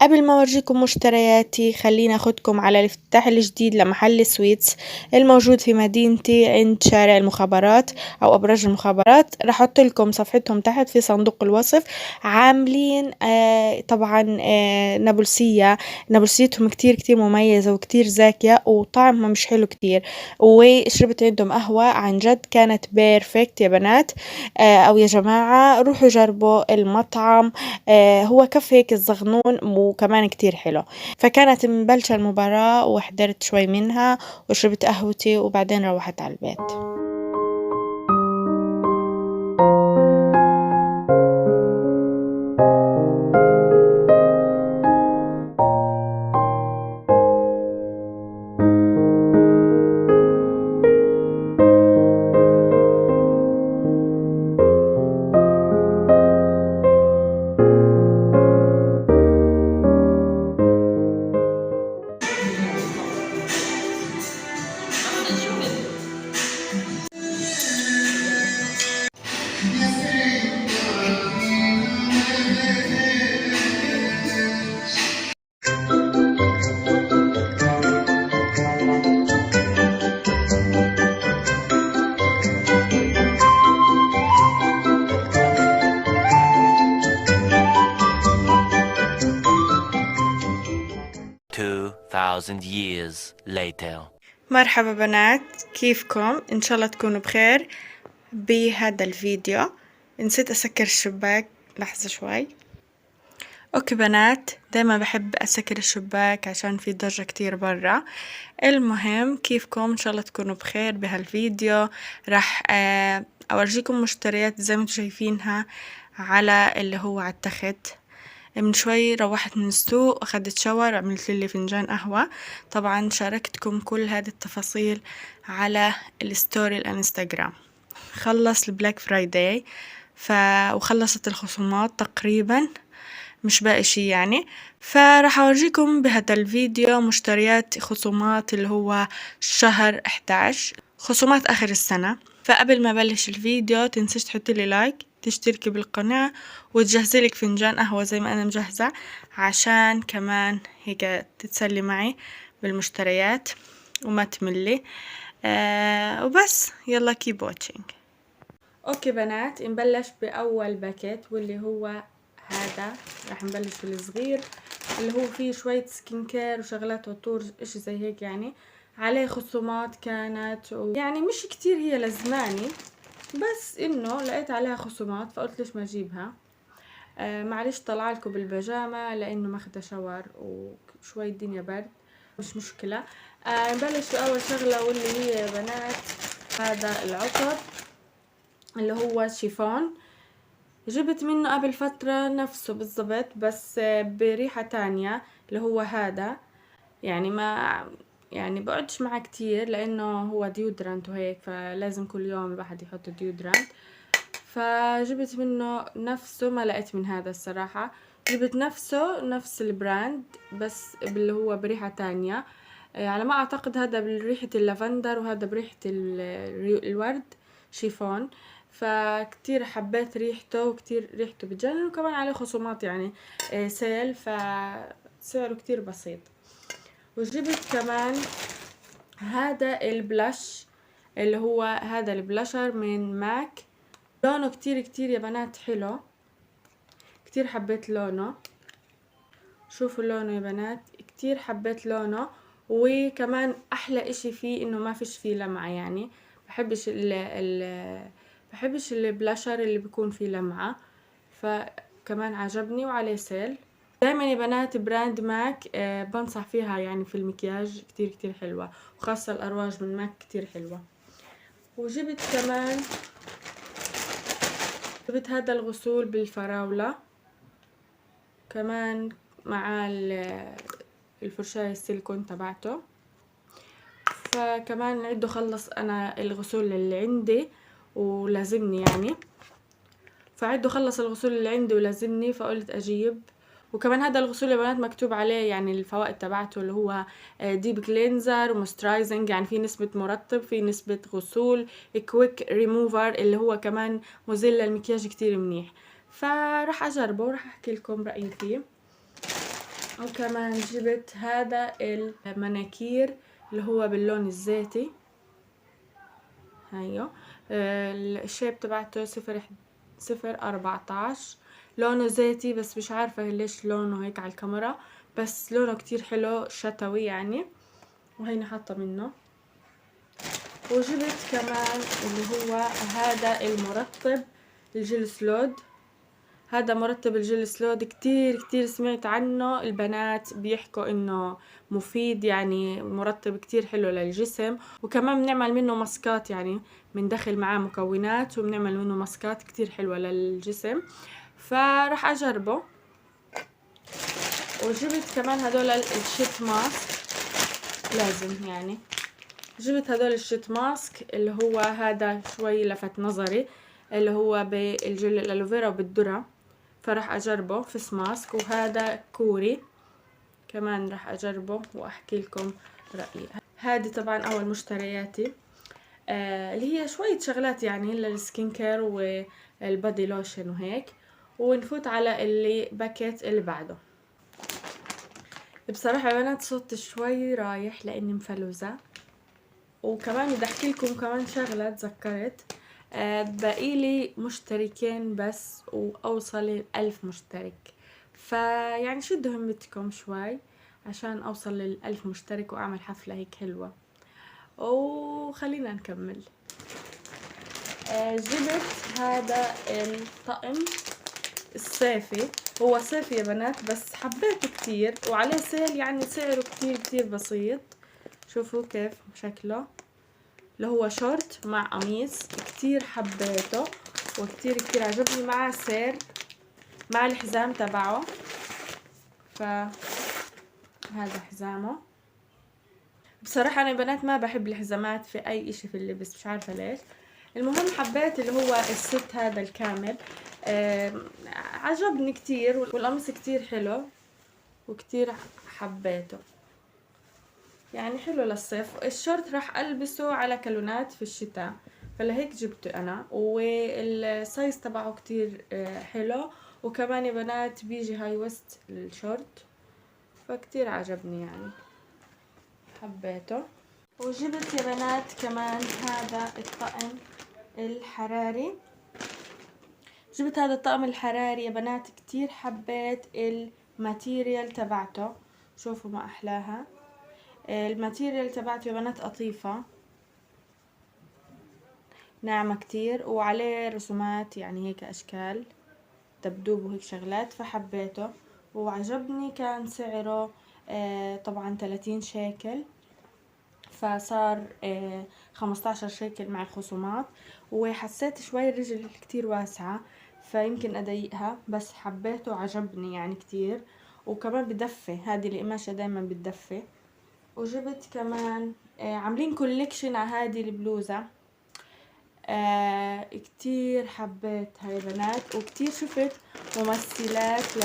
قبل ما أورجيكم مشترياتي خليني أخدكم على الافتتاح الجديد لمحل سويتس الموجود في مدينتي عند شارع المخابرات أو أبراج المخابرات. راح أحط لكم صفحتهم تحت في صندوق الوصف. عاملين طبعا نابلسيتهم كتير مميزة وكتير زاكية وطعمها مش حلو كتير، وشربت عندهم قهوة عن جد كانت بيرفكت يا بنات. أو يا جماعة روحوا جربوا المطعم. هو كف هيك الصغنون وكمان كتير حلو. فكانت مبلشة المباراة وحضرت شوي منها وشربت قهوتي وبعدين روحت على البيت. 2000 years later. مرحبا بنات، كيفكم؟ إن شاء الله تكونوا بخير. بهذا الفيديو نسيت أسكر الشباك، لحظة شوي. أوكي بنات، دايما بحب أسكر الشباك عشان في ضجة كتير برا. المهم كيفكم؟ إن شاء الله تكونوا بخير. بهالفيديو راح أورجيكم مشتريات زي ما انتم شايفينها على اللي هو على التخت. من شوي روحت من السوق، أخذت شاور، عملت لي فنجان قهوة. طبعا شاركتكم كل هذه التفاصيل على الستوري الانستغرام. خلص البلاك فرايداي وخلصت الخصومات تقريبا، مش باقي شي يعني. فراح أورجيكم بهذا الفيديو مشتريات خصومات اللي هو شهر 11، خصومات آخر السنة. فقبل ما بلش الفيديو تنسيش تحطي لي لايك، تشتركي بالقناة، وتجهزي لك فنجان قهوة زي ما أنا مجهزة عشان كمان هيك تتسلي معي بالمشتريات وما تملي. وبس يلا keep watching. اوكي بنات، نبلش بأول باكيت واللي هو هذا. راح نبلش بالصغير اللي هو فيه شوية سكين كير وشغلات عطور اشي زي هيك يعني. عليه خصومات كانت يعني مش كتير هي لزماني، بس انه لقيت عليها خصومات فقلت ليش ما اجيبها. معلش طلعلكم بالبيجامة لانه ماخده شاور وشوي الدنيا برد، مش مشكلة. نبلش بأول شغلة واللي هي يا بنات هذا العطر اللي هو شيفون. جبت منه قبل فترة نفسه بالضبط بس بريحة تانية اللي هو هذا. يعني ما يعني بقعدش معه كتير لانه هو ديودرانت وهيك، فلازم كل يوم الواحد يحط ديودرانت. فجبت منه نفسه، ما لقيت من هذا الصراحة. جبت نفس البراند بس اللي هو بريحة تانية. على ما اعتقد هذا بريحة اللافندر وهذا بريحة الورد شيفون. فكتير حبيت ريحته وكتير ريحته بتجنن، وكمان عليه خصومات يعني سيل، فسعره كتير بسيط. وجبت كمان هذا البلاش اللي هو هذا البلاشر من ماك. لونه كتير يا بنات حلو، كتير حبيت لونه. شوفوا لونه يا بنات، كتير حبيت لونه. وكمان احلى اشي فيه انه ما فيش فيه لمعة، يعني بحبش بحبش البلاشر اللي بيكون فيه لمعة، فكمان عجبني وعليه سيل. دايما يا بنات براند ماك بنصح فيها يعني في المكياج، كتير حلوة، وخاصة الأرواج من ماك كتير حلوة. وجبت كمان هذا الغسول بالفراولة كمان مع الفرشاية السيليكون تبعته. فكمان عده خلص انا الغسول اللي عندي ولازمني يعني، فعده خلص الغسول اللي عندي ولازمني فقلت اجيب. وكمان هذا الغسول يا بنات مكتوب عليه يعني الفوائد تبعته اللي هو ديب كلينزر وموسترايزنج، يعني في نسبة مرطب، في نسبة غسول، كويك ريموفر اللي هو كمان مزيل للمكياج كتير منيح. فراح اجربه وراح احكي لكم رأيي فيه. وكمان جبت هذا المناكير اللي هو باللون الزيتي، هيو الشيب تبعته 014، لونه زيتي بس مش عارفة ليش لونه هيك على الكاميرا، بس لونه كتير حلو شتوي يعني. وهينا حاطة منه. وجبت كمان اللي هو هذا المرطب الجل سلود. هذا مرطب الجل سلود كتير سمعت عنه، البنات بيحكوا انه مفيد، يعني مرطب كتير حلو للجسم. وكمان بنعمل منه ماسكات، يعني بندخل معاه مكونات وبنعمل منه ماسكات كتير حلوة للجسم، فراح اجربه. وجبت كمان هدول الشيت ماسك، لازم يعني جبت هدول الشيت ماسك اللي هو هذا شوي لفت نظري، اللي هو بالجل الالوفيرا وبالذرة، فراح اجربه فيس ماسك. وهذا كوري كمان راح اجربه واحكي لكم رايي. هذه طبعا اول مشترياتي، اللي هي شوية شغلات يعني للسكين كير والبادي لوشن وهيك. ونفوت على اللي باكيت اللي بعده. بصراحة يا بنات صوتي شوي رايح لاني مفلوزة. وكمان بدي احكي لكم كمان شغلة تذكرت، بقيلي مشتركين بس واوصل 1000 مشترك، فيعني شدوا همتكم شوي عشان اوصل 1000 مشترك واعمل حفلة هيك حلوة. وخلينا نكمل. جبت هذا الطقم الصيفي، هو صيفي يا بنات بس حبيته كتير وعليه سيل، يعني سعره كتير بسيط. شوفوا كيف شكله، اللي هو شورت مع قميص، كتير حبيته وكتير عجبني، معاه سير مع الحزام تبعه. فهذا حزامه. بصراحة انا بنات ما بحب الحزامات في اي اشي في اللبس، مش عارفة ليش. المهم حبيت اللي هو الست هذا الكامل، عجبني كتير، والقميص كتير حلو وكتير حبيته، يعني حلو للصيف. الشورت راح البسه على كالونات في الشتاء، فلهيك جبته انا. والسايز تبعه كتير حلو، وكمان يا بنات بيجي هاي وست الشورت، فكتير عجبني يعني حبيته. وجبت يا بنات كمان هذا الطقم الحراري. جبت هذا الطقم الحراري يا بنات، كتير حبيت الماتيريال تبعته، شوفوا ما احلاها. الماتيريال تبعته يا بنات قطيفة ناعمة كتير، وعليه رسومات يعني هيك اشكال دبدوب وهيك شغلات، فحبيته وعجبني. كان سعره طبعا 30 شيكل، فصار 15 شيكل مع الخصومات. وحسيت شوي الرجل كتير واسعة فيمكن اضيقها، بس حبيته وعجبني يعني كتير. وكمان بدفي، هذه القماشة دايما بتدفي. وجبت كمان عاملين كوليكشن على هذه البلوزة، كتير حبيتها يا بنات. وكتير شفت ممثلات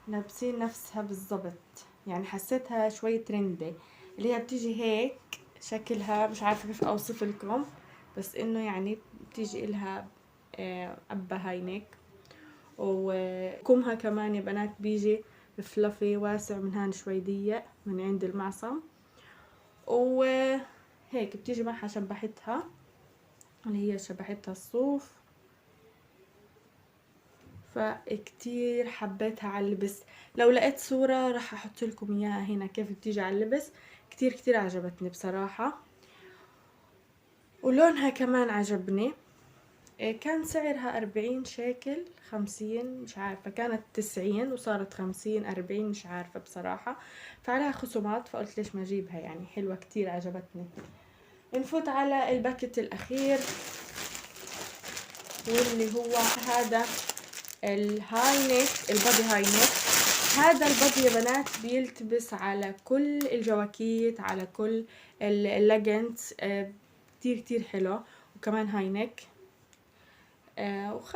لابسين نفسها بالضبط، يعني حسيتها شوي ترندي، اللي هي بتيجي هيك شكلها، مش عارفة كيف اوصف لكم، بس انه يعني بتيجي الها قبة هاينك. وكمها كمان يا بنات بيجي فلافي واسع من هان شوي ضيق من عند المعصم. وهيك بتيجي معها شبحتها، اللي هي شبحتها الصوف، فكتير حبيتها على اللبس. لو لقيت صورة راح احط لكم اياها هنا كيف بتيجي على اللبس. كتير عجبتني بصراحة، ولونها كمان عجبني. كان سعرها 40 شيكل 50، مش عارفة، كانت 90 وصارت 50 40، مش عارفة بصراحة. فعليها خصومات فقلت ليش ما اجيبها، يعني حلوة كتير عجبتني. نفوت على الباكت الاخير، واللي هو هذا الهاي نيك، البادي هاي نيك. هذا البادي يا بنات بيلتبس على كل الجواكيت، على كل اللاجنز، كتير حلو. وكمان هاي نيك،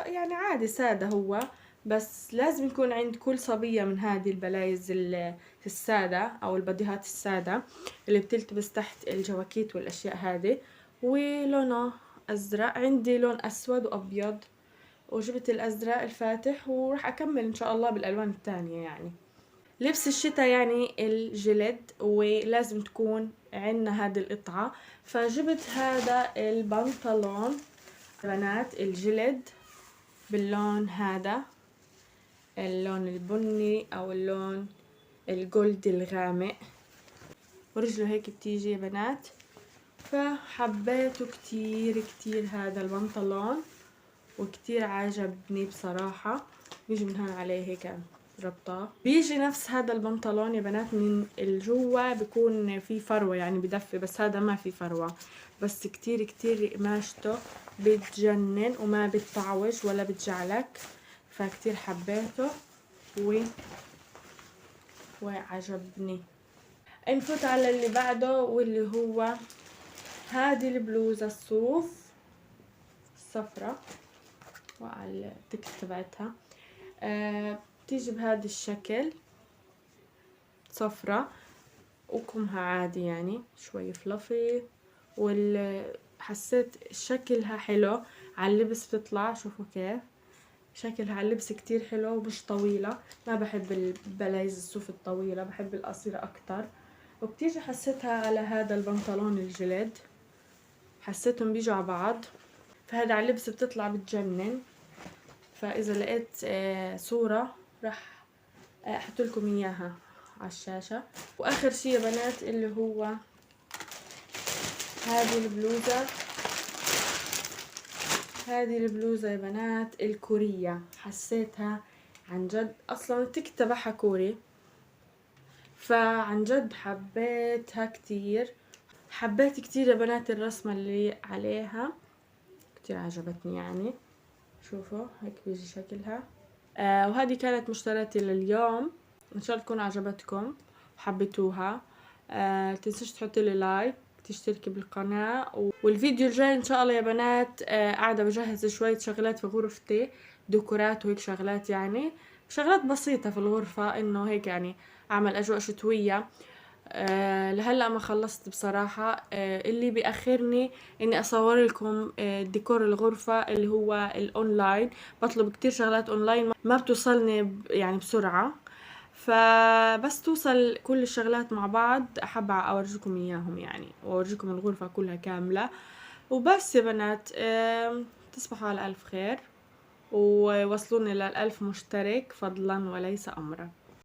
يعني عادي سادة هو، بس لازم يكون عند كل صبية من هذه البلايز السادة او الباديهات السادة اللي بتلتبس تحت الجواكيت والاشياء هذه. ولونه ازرق، عندي لون اسود وابيض، وجبت الازرق الفاتح، وراح اكمل ان شاء الله بالالوان الثانيه. يعني لبس الشتاء يعني الجلد، ولازم تكون عندنا هذه القطعه. فجبت هذا البنطلون بنات الجلد باللون هذا، اللون البني او اللون الجولد الغامق، ورجله هيك بتيجي يا بنات. فحبيته كتير كتير هذا البنطلون، وكتير عجبني بصراحة. بيجي من هون عليه هيك ربطة. بيجي نفس هذا البنطلون يا بنات من الجوا بيكون في فروة، يعني بدفي، بس هذا ما في فروة. بس كتير كتير قماشته بتجنن وما بتطعوج ولا بتجعلك، فكتير حبيته وعجبني. نفوت على اللي بعده، واللي هو هذه البلوزة الصوف الصفرة وعلى التكت تبعتها. بتيجي بهذا الشكل صفرة، وكمها عادي يعني شوي فلافي، حسيت شكلها حلو على اللبس بتطلع. شوفوا كيف شكلها على اللبس كتير حلو، ومش طويلة. ما بحب البلايز الصوف الطويلة، بحب القصيرة اكتر. وبتيجي حسيتها على هذا البنطلون الجلد، حسيتهم بيجوا على بعض. فهذا على اللبس بتطلع بتجنن. فاذا لقيت صورة راح احط لكم اياها على الشاشة. واخر شي يا بنات اللي هو هذه البلوزة يا بنات الكورية. حسيتها عن جد، اصلا التيك تبعها كوري، فعن جد حبيتها كتير. حبيت كتير يا بنات الرسمة اللي عليها، كتير عجبتني يعني. شوفوا هيك بيجي شكلها. وهذه كانت مشترياتي لليوم، ان شاء الله تكون عجبتكم وحبيتوها. تنسوش تحطوا لي لايك، تشتركي بالقناة. والفيديو الجاي ان شاء الله يا بنات قاعدة بجهز شوية شغلات في غرفتي، ديكورات وهيك شغلات، يعني شغلات بسيطة في الغرفة، انه هيك يعني اعمل اجواء شتوية. لهلا ما خلصت بصراحة. اللي بيأخرني اني اصور لكم ديكور الغرفة اللي هو الاونلاين. بطلب كتير شغلات اونلاين ما بتوصلني يعني بسرعة، فبس توصل كل الشغلات مع بعض احب اورجيكم اياهم يعني، واورجيكم الغرفة كلها كاملة. وبس يا بنات، تصبحوا على الف خير، ووصلوني لل1000 مشترك فضلا وليس امرا.